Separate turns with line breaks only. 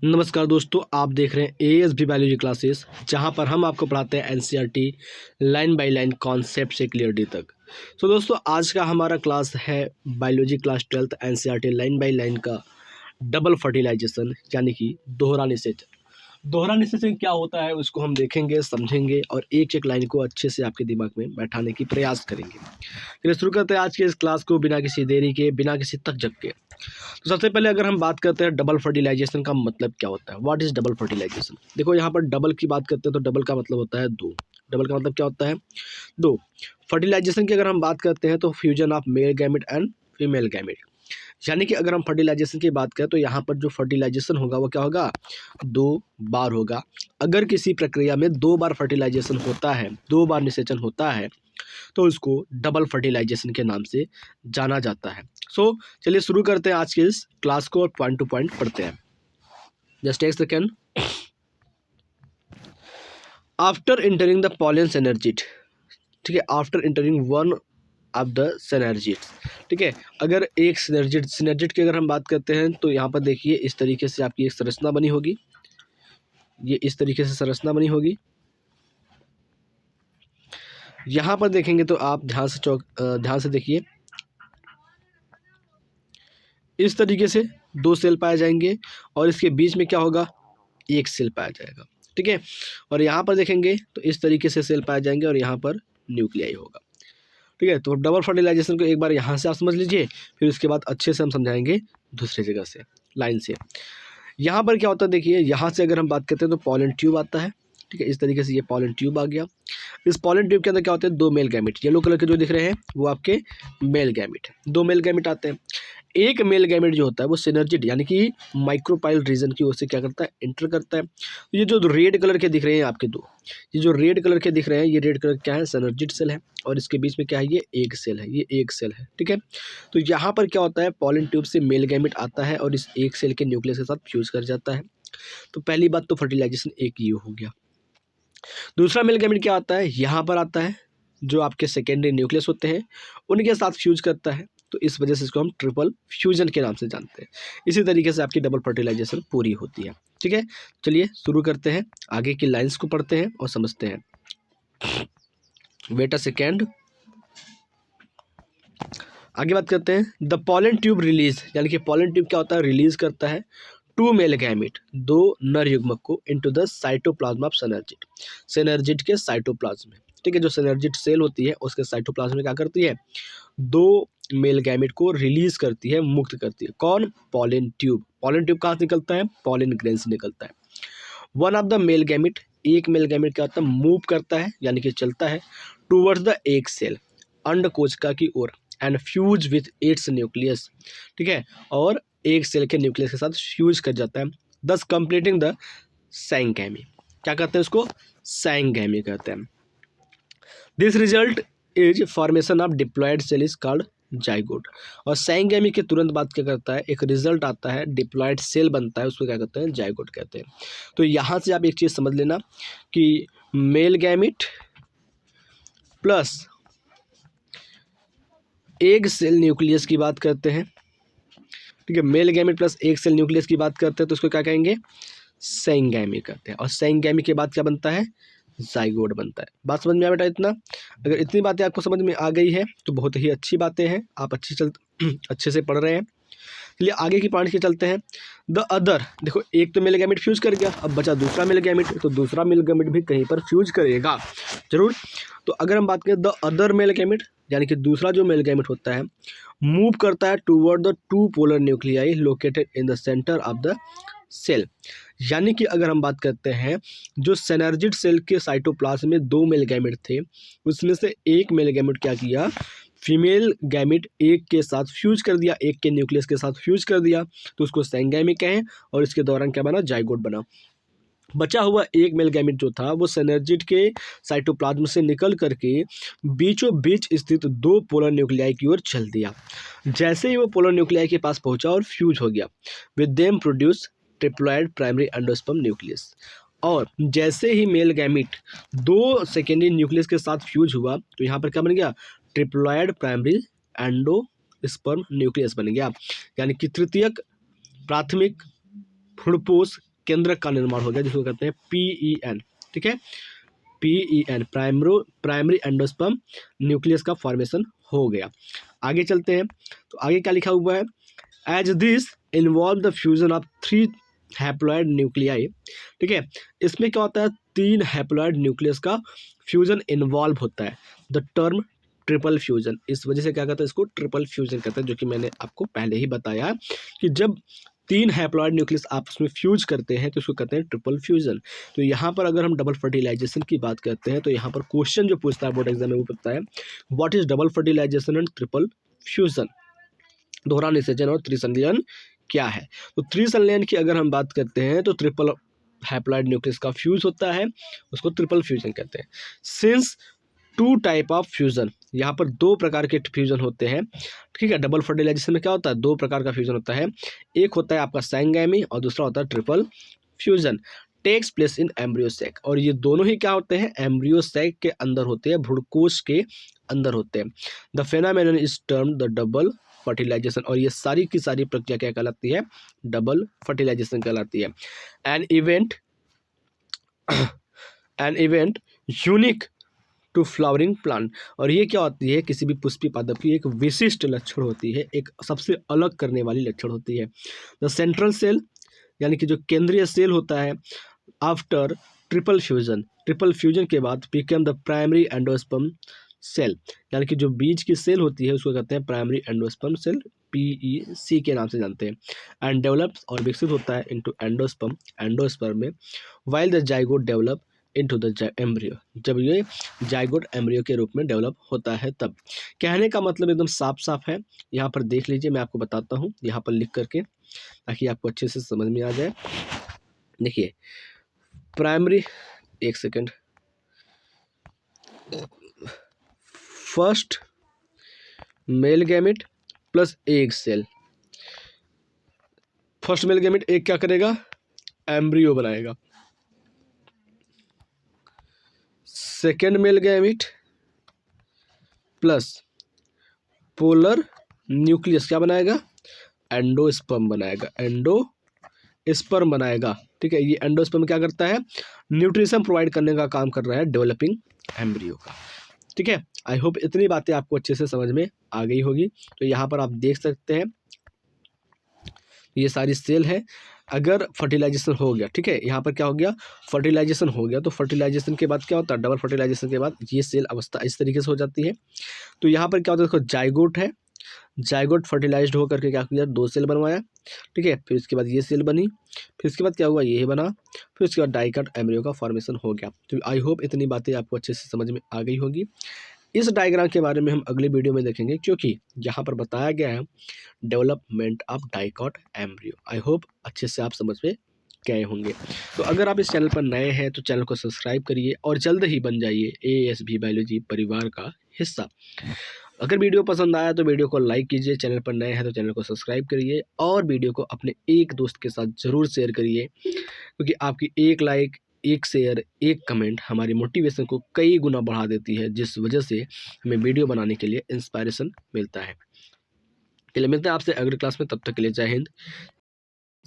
नमस्कार दोस्तों, आप देख रहे हैं एएसबी बायोलॉजी क्लासेस, जहां पर हम आपको पढ़ाते हैं NCERT line by line concept से क्लियरिटी तक। दोस्तों, आज का हमारा क्लास है biology class 12th NCERT line by line का डबल फर्टिलाइजेशन, यानी कि दोहरा निषेचन। दोहरा निषेचन क्या होता है उसको हम देखेंगे, समझेंगे और एक एक लाइन को अच्छे से आपके दिमाग में बैठाने की प्रयास करेंगे। चलिए शुरू करते हैं आज के इस क्लास को बिना किसी देरी के, बिना किसी तक झक के। तो सबसे पहले अगर हम बात करते हैं डबल फर्टिलाइजेशन का मतलब क्या होता है, व्हाट इज डबल फर्टिलाइजेशन। देखो यहाँ पर डबल की बात करते हैं तो डबल का मतलब होता है दो। डबल का मतलब क्या होता है? दो। फर्टिलाइजेशन की अगर हम बात करते हैं तो fusion of male gamete and female gamete, यानी कि अगर हम फर्टिलाइजेशन की बात करें तो यहाँ पर जो फर्टिलाइजेशन होगा वो क्या होगा? दो बार होगा। अगर किसी प्रक्रिया में दो बार फर्टिलाइजेशन होता है, दो बार निषेचन होता है, तो उसको डबल फर्टिलाइजेशन के नाम से जाना जाता है। चलिए शुरू करते हैं आज के इस क्लास को और पॉइंट टू पॉइंट पढ़ते हैं। जस्ट एक second. After entering the pollen synergid, ठीक है, after entering one of the synergid, ठीक है, अगर एक सिनर्जिड की अगर हम बात करते हैं तो यहाँ पर देखिए इस तरीके से आपकी एक संरचना बनी होगी। ये इस तरीके से संरचना बनी होगी। यहाँ पर देखेंगे तो आप ध्यान से देखिए, इस तरीके से दो सेल पाए जाएंगे और इसके बीच में क्या होगा? एक सेल पाया जाएगा, ठीक है। और यहाँ पर देखेंगे तो इस तरीके से सेल पाए जाएंगे और यहाँ पर न्यूक्लियाई होगा, ठीक है। तो डबल फर्टिलाइजेशन को एक बार यहाँ से आप समझ लीजिए, फिर उसके बाद अच्छे से हम समझाएंगे दूसरी जगह से, लाइन से। यहाँ पर क्या होता है देखिए, यहाँ से अगर हम बात करते हैं तो पॉलन ट्यूब आता है, ठीक है। इस तरीके से ये पॉलन ट्यूब आ गया। इस पॉलन ट्यूब के अंदर क्या होते हैं? दो मेल गैमेट, येलो कलर के जो दिख रहे हैं वो आपके मेल गैमेट, दो मेल गैमेट आते हैं। एक मेल गैमेट जो होता है वो सिनर्जिड यानी कि माइक्रोपाइल रीजन की ओर से क्या करता है? एंटर करता है। तो ये जो रेड कलर के दिख रहे हैं आपके दो, ये जो रेड कलर के दिख रहे हैं, ये रेड कलर क्या है? सिनर्जिड सेल है। और इसके बीच में क्या है? ये एक सेल है, ये एक सेल है, ठीक है। तो यहाँ पर क्या होता है? पॉलन ट्यूब से मेल गैमेट आता है और इस एक सेल के न्यूक्लियस के साथ फ्यूज कर जाता है। तो पहली बात तो फर्टिलाइजेशन एक ये हो गया। दूसरा मेल गैमेट क्या आता है? यहाँ पर आता है, जो आपके सेकेंडरी न्यूक्लियस होते हैं उनके साथ फ्यूज करता है। तो इस वजह से इसको हम ट्रिपल फ्यूजन के नाम से जानते हैं। इसी तरीके से आपकी डबल फर्टिलाइजेशन पूरी होती है, ठीक है। चलिए शुरू करते हैं, आगे की लाइंस को पढ़ते हैं और समझते हैं। Wait a second. आगे बात करते हैं, द पॉलन ट्यूब रिलीज, यानी कि पॉलन ट्यूब क्या होता है? रिलीज करता है टू मेल गैमेट, दो नर युग्मक को, into the cytoplasm of synergid, synergid के साइटोप्लाज्म में, ठीक है। जो सिनर्जिड सेल होती है उसके साइटोप्लाज्म में क्या करती है? दो मेल गैमेट को रिलीज करती है, मुक्त करती है। कौन? Pollen tube. पॉलन ट्यूब कहाँ से निकलता है? पॉलन ग्रेन से निकलता है। One of the mail gamete, एक मेल गैमेट क्या होता है? मूव करता है, यानी कि चलता है, टूवर्ड्स द एग सेल, अंड कोशिका की ओर, and fuse with its nucleus, ठीक है। और एक सेल के न्यूक्लियस के साथ फ्यूज कर जाता है, दस कंप्लीटिंग द सैंगैमी। क्या कहते हैं उसको? सैंगैमी कहते हैं। This result is formation of diploid cell is called zygote. और सैंगैमी के तुरंत बाद क्या करता है? एक रिजल्ट आता है, डिप्लॉयड सेल बनता है, उसको क्या कहते हैं? जाइगोट कहते हैं। तो यहाँ से आप एक चीज़ समझ लेना कि मेल गैमिट प्लस एक सेल न्यूक्लियस की बात करते हैं, ठीक है। मेल गैमेट प्लस एक सेल न्यूक्लियस की बात करते हैं तो उसको क्या कहेंगे? सैंगैमी कहते हैं। और सैंगैमी के बाद क्या बनता है? जाइगोट बनता है। बात समझ में आया बेटा? इतना, अगर इतनी बातें आपको समझ में आ गई है तो बहुत ही अच्छी बातें हैं, आप अच्छे से पढ़ रहे हैं। चलिए आगे की पॉइंट के चलते हैं। द अदर, देखो एक तो मेल गैमेट फ्यूज कर गया, अब बचा दूसरा मेल गैमेट, तो दूसरा मेल गैमेट भी कहीं पर फ्यूज करेगा जरूर। तो अगर हम बात करें द अदर मेल गैमेट, यानी कि दूसरा जो मेल गैमेट होता है, मूव करता है toward the two polar nuclei located in the centre of the cell. यानी कि अगर हम बात करते हैं, जो सिनर्जिड सेल के साइटोप्लाज्म में दो मेल गैमेट थे, उसमें से एक मेल गैमेट क्या किया? फीमेल गैमेट एक के साथ फ्यूज कर दिया, एक के न्यूक्लियस के साथ फ्यूज कर दिया, तो उसको सैंगैमी कहें। और इसके दौरान क्या बना? जाइगोट बना। बचा हुआ एक मेल गैमेट जो था वो सिनर्जिड के साइटोप्लाज्म से निकल करके बीचों बीच स्थित दो पोलर न्यूक्लियाई की ओर चल दिया। जैसे ही वो पोलर न्यूक्लियाई के पास पहुंचा और फ्यूज हो गया, with them produce triploid primary endosperm nucleus. और जैसे ही मेल गैमेट दो सेकेंडरी न्यूक्लियस के साथ फ्यूज हुआ तो यहाँ पर क्या बन गया? ट्रिप्लॉयड प्राइमरी एंडोस्पर्म न्यूक्लियस बन गया, यानी कि तृतीयक प्राथमिक भ्रूणपोष केंद्रक का निर्माण हो गया, जिसको कहते हैं PEN। ठीक है, PEN, प्राइमरी एंडोस्पर्म न्यूक्लियस का फॉर्मेशन हो गया। आगे चलते हैं, तो आगे क्या लिखा हुआ है, as this involve the fusion of 3 haploid nuclei. ठीक है, इसमें क्या होता है, 3 हैप्लॉइड न्यूक्लियस का फ्यूजन इन्वॉल्व होता है। द टर्म ट्रिपल फ्यूजन, इस वजह से क्या कहते हैं, इसको ट्रिपल फ्यूजन कहते हैं, जो कि मैंने आपको पहले ही बताया कि जब 3 हैप्लॉइड न्यूक्लियस आपस में फ्यूज करते हैं तो इसको कहते हैं ट्रिपल फ्यूजन। तो यहाँ पर अगर हम डबल फर्टिलाइजेशन की बात करते हैं तो यहाँ पर क्वेश्चन जो पूछता है बोर्ड एग्जाम में वो पूछता है, what is double fertilisation and triple fusion, दोहरा निषेचन और त्रिसंलयन क्या है। तो त्रिसंलयन की अगर हम बात करते हैं तो ट्रिपल हैप्लॉइड न्यूक्लियस का फ्यूज होता है, उसको ट्रिपल फ्यूजन कहते हैं। सिंस 2 टाइप ऑफ फ्यूजन, यहाँ पर 2 प्रकार के फ्यूजन होते हैं। ठीक है, डबल फर्टिलाइजेशन में क्या होता है, 2 प्रकार का फ्यूजन होता है, एक होता है आपका सैंगैमी और दूसरा होता है triple fusion. Takes place in embryo sac, और ये दोनों ही क्या होते हैं, एम्ब्रियो सैक के अंदर होते हैं, भ्रूणकोश के अंदर होते हैं। The phenomenon is termed the double fertilization, और ये सारी की सारी प्रक्रिया क्या कहलाती है, डबल फर्टिलाइजेशन कहलाती है। An event unique to flowering plant, और ये क्या होती है, किसी भी पुष्पी पादप की एक विशिष्ट लक्षण होती है, एक सबसे अलग करने वाली लक्षण होती है। द सेंट्रल सेल, यानी कि जो केंद्रीय सेल होता है, आफ्टर ट्रिपल फ्यूजन के बाद become the primary endosperm cell, यानी कि जो बीज की सेल होती है उसको कहते हैं प्राइमरी एंडोस्पर्म सेल, PEC के नाम से जानते हैं। एंड डेवलप्स, और विकसित होता है इनटू एंडोस्पर्म में, while the zygote develop into the embryo, जब ये जाइगोट एम्ब्रियो के रूप में डेवलप होता है तब। कहने का मतलब एकदम साफ साफ है, यहाँ पर देख लीजिए, मैं आपको बताता हूँ यहाँ पर लिख करके, ताकि आपको अच्छे से समझ में आ जाए। देखिए, प्राइमरी, एक second, first male gamete plus egg cell. First male gamete एक क्या करेगा, एम्ब्रियो बनाएगा। Second male gamete plus polar nucleus क्या बनाएगा, एंडोस्पर्म बनाएगा। ठीक है, ये एंडोस्पर्म क्या करता है, न्यूट्रिशन प्रोवाइड करने का काम कर रहा है डेवलपिंग एम्ब्रियो का। ठीक है, आई होप इतनी बातें आपको अच्छे से समझ में आ गई होगी। तो यहाँ पर आप देख सकते हैं ये सारी सेल है। अगर फर्टिलाइजेशन हो गया, ठीक है, यहाँ पर क्या हो गया, फर्टिलाइजेशन हो गया, तो फर्टिलाइजेशन के बाद क्या होता है, डबल फर्टिलाइजेशन के बाद ये सेल अवस्था इस तरीके से हो जाती है। तो यहाँ पर क्या होता है, देखो जाइगोट है, जाइगोट फर्टिलाइज्ड होकर के क्या किया, 2 सेल बनवाया। ठीक है, फिर उसके बाद ये सेल बनी, फिर उसके बाद क्या हुआ, ये बना, फिर उसके बाद डाइकट एम्ब्रियो का फॉर्मेशन हो गया। तो आई होप इतनी बातें आपको अच्छे से समझ में आ गई होगी। इस डायग्राम के बारे में हम अगले वीडियो में देखेंगे, क्योंकि यहाँ पर बताया गया है development of dicot embryo. I hope अच्छे से आप समझ में गए होंगे। तो अगर आप इस चैनल पर नए हैं तो चैनल को सब्सक्राइब करिए और जल्द ही बन जाइए ASB बायोलॉजी परिवार का हिस्सा। अगर वीडियो पसंद आया तो वीडियो को लाइक कीजिए, चैनल पर नए हैं तो चैनल को सब्सक्राइब करिए, और वीडियो को अपने एक दोस्त के साथ ज़रूर शेयर करिए, क्योंकि आपकी एक लाइक, एक शेयर, एक कमेंट हमारी मोटिवेशन को कई गुना बढ़ा देती है, जिस वजह से हमें वीडियो बनाने के लिए इंस्पायरेशन मिलता है। चलिए मिलते हैं आपसे अगले क्लास में, तब तक के लिए जय हिंद,